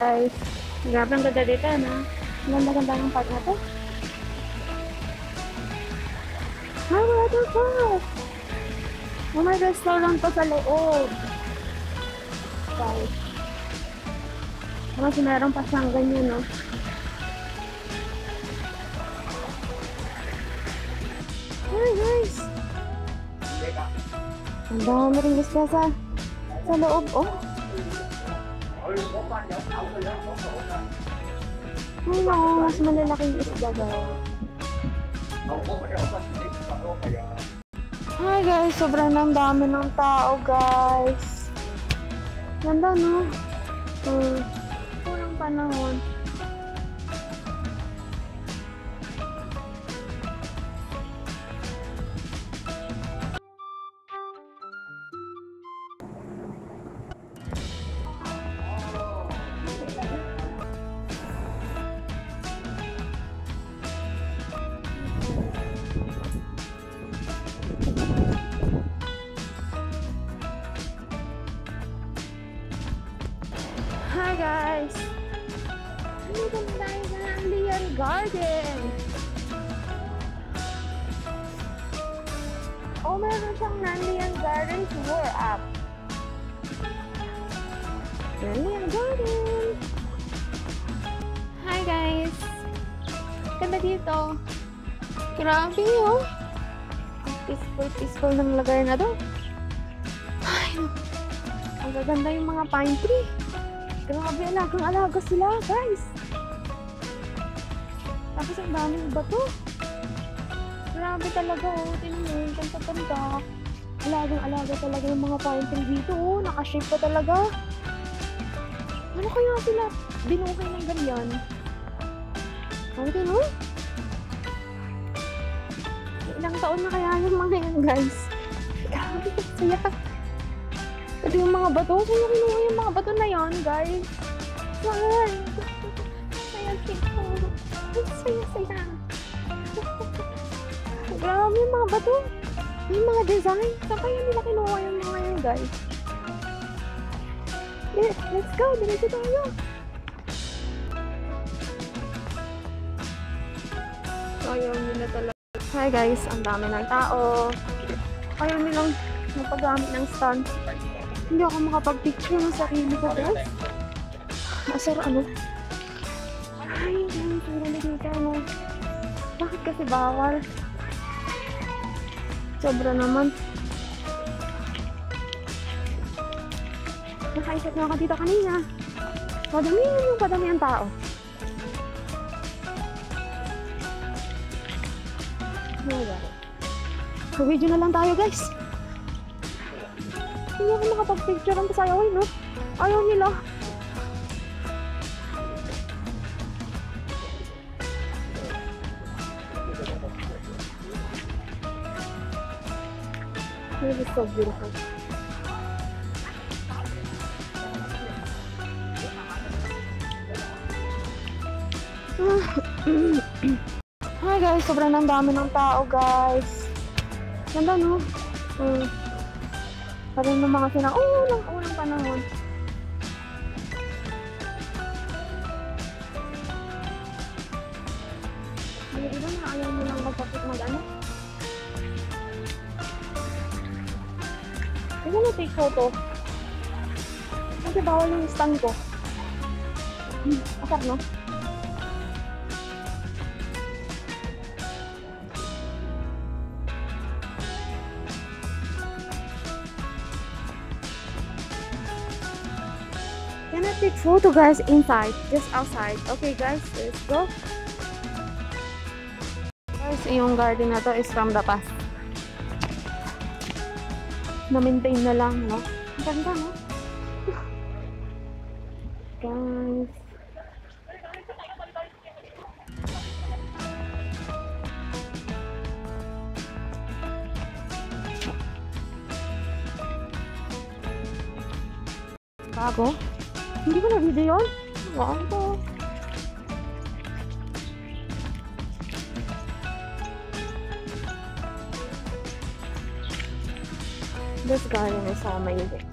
Guys, grabe ang ganda dito, no? Ganda-ganda ng park na to. Hi, waterfall! Oh, may restaurant pa sa loob. Guys. Kasi meron pa siyang ganyan, no? Hi, guys! Ang dami rin gusto sa loob, oh. Ano, mas malalaking isda guys. Hi guys, sobrang dami ng tao guys. Ganda no? Kurang panahon. Hi guys! Dito na tayo sa Nanlian Garden! Oh, meron siyang Nanlian Garden tour app. Nanlian Garden! Hi guys! Ganda dito. Grabe oh! Peaceful ng lugar na to. Ay, ang gaganda yung mga pine tree. Grabe, alagang-alaga sila, guys. Tapos ang daming bato. Grabe talaga, oh. Tingnan mo, yung kanta-kanta. Alagang-alaga talaga yung mga pine tree dito, oh. Nakashape pa talaga. Ano kaya sila binuhay ng ganyan? Ano din, oh? Ilang taon na kaya yung mga yan, guys. Grabe, saya. Ito yung mga bato. Saan yung kinuha yung mga bato na yan, guys? Saan? Saya, tito. Saya. Grabe yung mga bato. Yung mga design. Saan kaya nila kinuha yung mga yan, guys? Let's go. Diretso tayo. Ayaw nila talaga. Hi, guys. Ang dami ng tao. Ayaw nilang mapagamit ng stand. Hindi ako makapag-picture ng sarili ko, guys. Asar, ano? Ay, guys, marami dito, ano? Bakit kasi bawal? Sobra naman. Nakaisip na ako dito kanina. Padami ang tao. Video na lang tayo, guys. Hindi ako makapag-picture ang pasayaw, no? Ayaw nila. This is so beautiful. Hi guys, sobrang dami ng tao, guys. Ganda, no? Parang ng mga unang panahon. May iba na ayaw mo lang mag-ano. Hindi na take photo. Kasi bawal yung stand ko. Asar, no? Can I take photo, guys, inside? Just outside. Okay, guys, let's go. Guys, yung garden na to is from the past. Na-maintain na lang, no? Ganda, no? Guys. Bago? Hindi ko na-video yun? Bago. This garden is so amazing.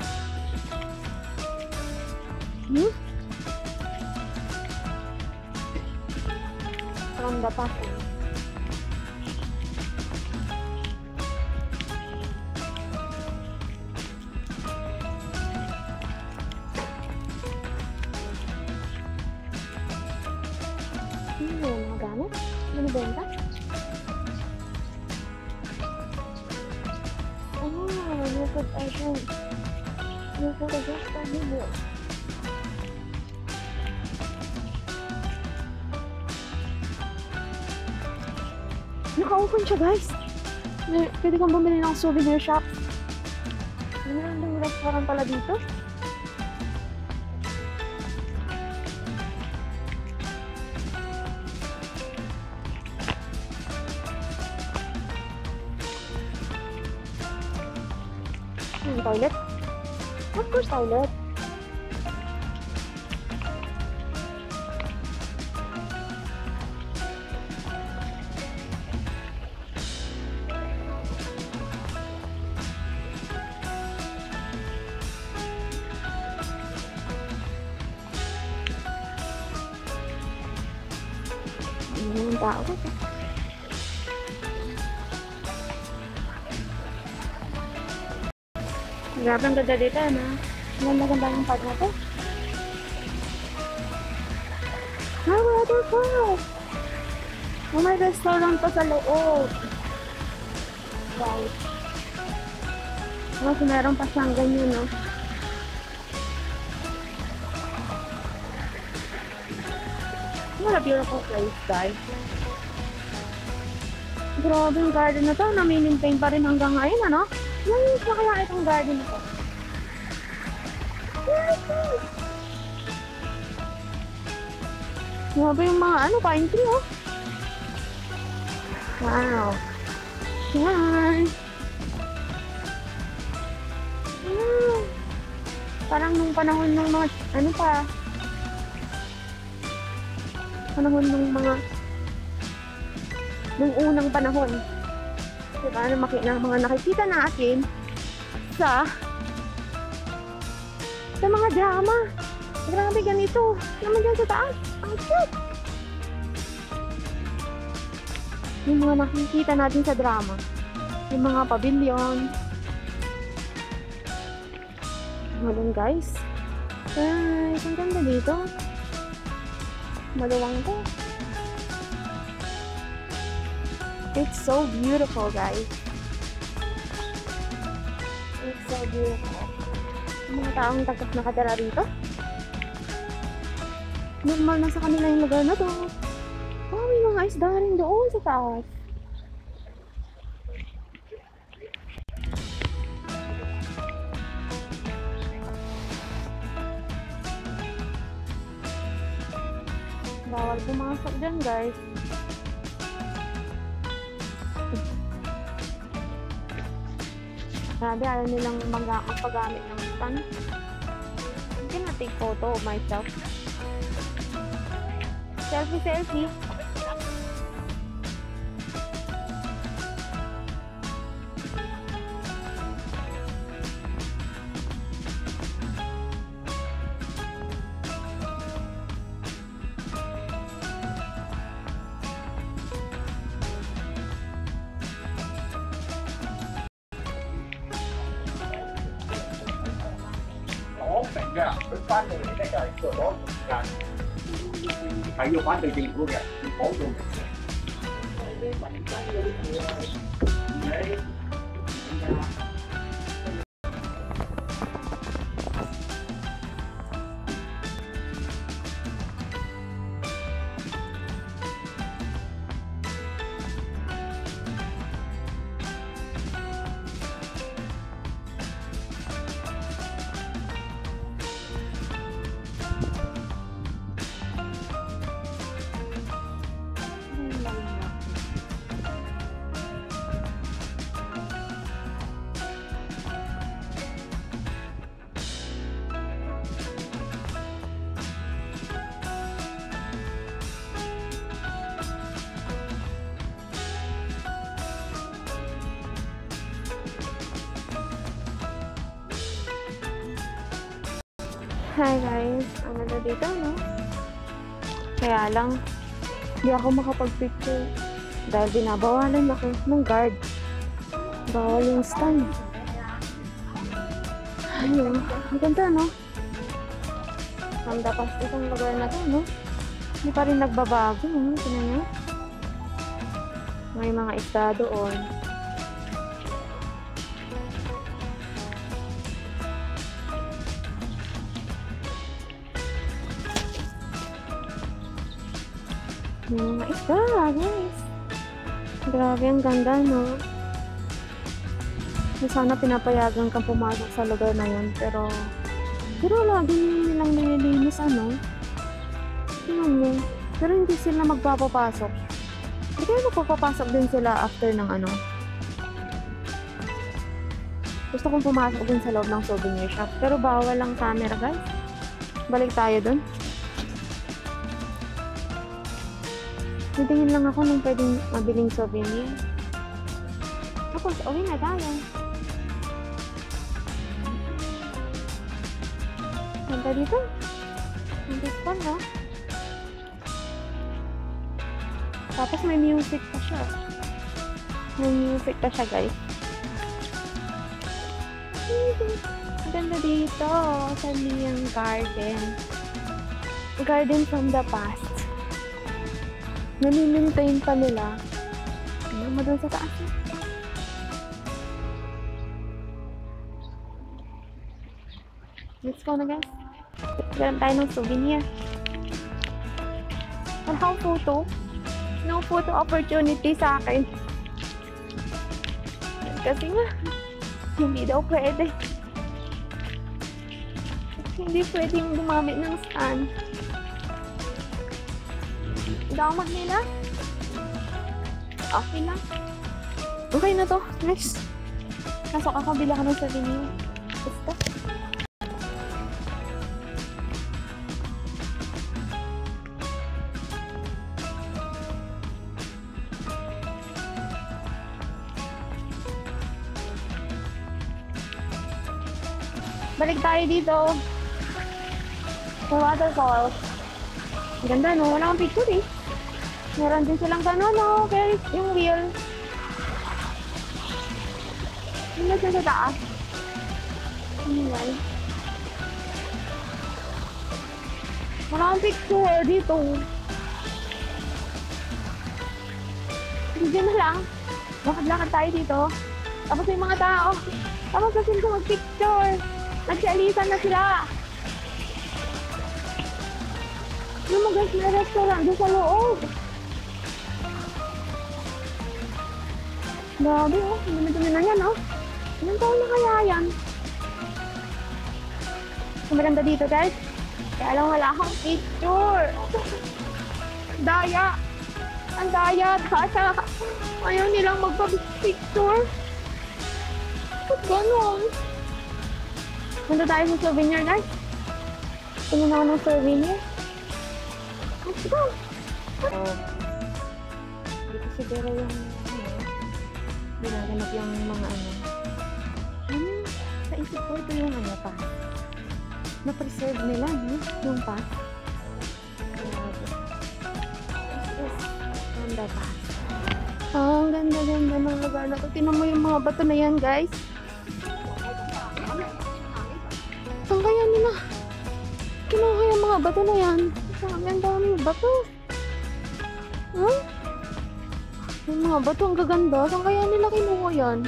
from the past. Ano yung mga gamit? Ano benta? Good item. You could adjust the video. Naka-open siya, guys. Pwede kang bumili ng souvenir shop. Ano yung restaurant pala dito? Toilet? Of course, toilet. Ang tao ko. Grabe ang ganda dito, ano? Ganda-ganda yung part na to. Waterfall! Oh, may restaurant pa sa loob. Wow. Kasi meron pa siyang ganyan, no? What a beautiful place, guys. Grabe yung garden na to. Na-maintain pa rin hanggang ngayon, ano? Nangis na kaya itong garden na to. Grabe yung mga ano, pine tree, oh. Wow. Hi. Parang nung panahon ng mga, ano pa, panahon ng mga, nung unang panahon. Diba, na mga nakikita natin sa mga drama. Grabe ganito. Naman dyan sa taas. Ang cute. Yung mga nakikita natin sa drama. Yung mga pavilion. Malun guys. Guys, ang ganda dito. Maluwang to. It's so beautiful, guys. It's so beautiful. Mga taong nakatira rito. Normal na sa kanila yung lugar na to. Oh, may mga isda rin doon sa taas. Bawal pumasok dyan, guys. Grabe, ayaw nilang magpagamit ng stand. I'm gonna take photo of myself. Selfie, selfie. Mình ra cái khoán này cái chỗ đó phải vô khoán từ tiền của kìa khổ luôn. Hi guys, ang ganda dito, no? Kaya lang, Hindi ako makapag-picture. Dahil binabawalan ako ng guard. Bawal yung stand. Ayun. Ang ganda, no? Ang dapas itong lugar na to, no? Hindi pa rin nagbabago, no? Tingnan nyo. May mga isda doon. May mga isda, guys. Grabe, ang ganda, no? Sana pinapayagan kang pumasok sa lugar na yun, pero lagi nilang nililinis, ano? Tingnan mo. Pero hindi sila magpapapasok. Hindi kaya magpapapasok din sila after ng ano? Gusto kong pumasok din sa loob ng souvenir shop, pero bawal lang camera, guys. Balik tayo dun. Titingin lang ako ng pwedeng mabiling souvenir. Tapos, uwi na tayo. Ganda dito. Ang dispan, no? Tapos may music pa siya. May music pa siya, guys. Ang ganda dito. Sa Liang Garden. Garden from the past. Nami-maintain pa nila. Ano mo doon sa taas? Let's go na, guys. Galan tayo ng souvenir. Wala akong photo. No photo opportunity sa akin. Kasi nga, hindi daw pwede. Hindi pwedeng gumamit ng stand. Damat nila. Okay lang. Okay na to. Next. Nasok ako, bila ka ng souvenir. Basta. Balik tayo dito. Sa waterfall. Ganda, no? Wala kang picture, eh. Meron din silang gano'n, no? Kaya yung wheel. Yung nasa sa taas. Anyway. Wala kang picture dito. Hindi na lang. Lakad-lakad tayo dito. Tapos may mga tao. Tapos kasi ko mag-picture. Nagsialisan na sila. Ano mo, guys, may restaurant doon sa loob. Grabe, oh. Dumi-dumi na yan, oh. Ilang taon na kaya yan? Maganda dito, guys. Kaya lang wala akong picture. Daya. Ang daya. Kasa ayaw nilang magpa-picture. Ba't ganon? Punta tayo sa souvenir, guys. Tingnan ako ng souvenir. Let's go. Dito siguro yung ginaganap yung mga ano. Sa isip ko, ito yung ano pa. Na-preserve nila, no? Yung pa. Grabe. Ganda pa. Ang ganda-ganda ng lugar na ito. Tingnan mo yung mga bato na yan, guys. Saan kaya nila? Kinuha yung mga bato na yan. Ang daming bato. Huh? Yung mga bato ang gaganda. Saan kaya nila kinuha yan?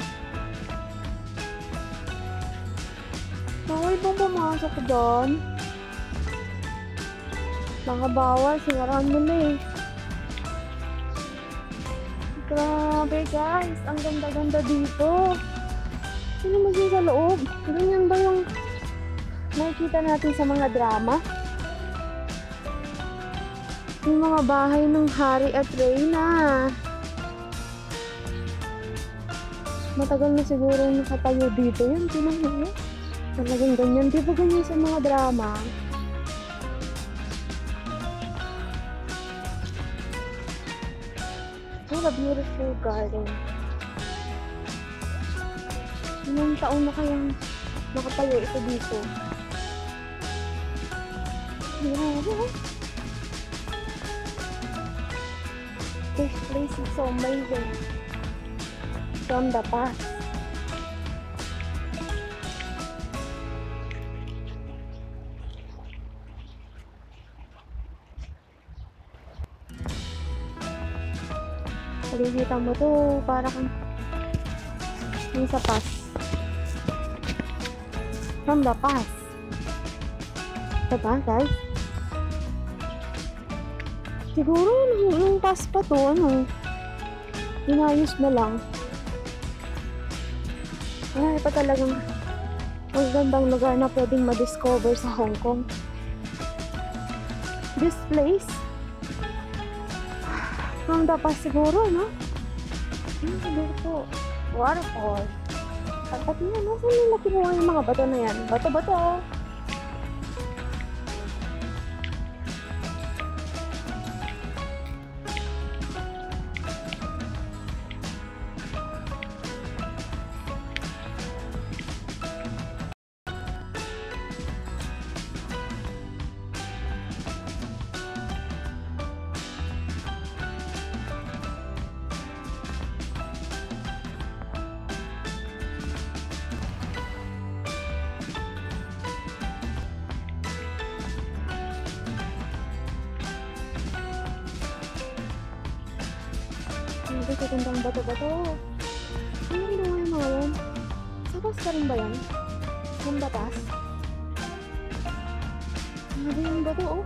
Bawal bang pumasok doon? Baka bawal. Sinaraan mo na eh. Grabe, guys. Ang ganda-ganda dito. Sino mo sa loob? Ganyan ba yung nakikita natin sa mga drama? Yung mga bahay ng hari at reyna. Matagal na siguro nakatayo dito yun. Tinanong mo. Talagang ganyan. Di ba ganyan sa mga drama? What a beautiful garden. Ilang taon na kayang nakatayo ito dito? Grabe. This place is so amazing. From the past. Paligita mo to, para kang yung sa past. From the past. Diba, guys? Siguro, yung past pa to, ano, inayos na lang. Ay, pa talagang magandang lugar na pwedeng ma-discover sa Hong Kong. This place, from the past siguro, no? Siguro po, waterfall. At yun, nasa may nakinuha yung mga bato na yan? Bato-bato. Hindi ko gandang bato-bato. Ano ginawa yung mga yan? Sa bus ka rin ba yan? Yung batas? Grabe yung bato, oh.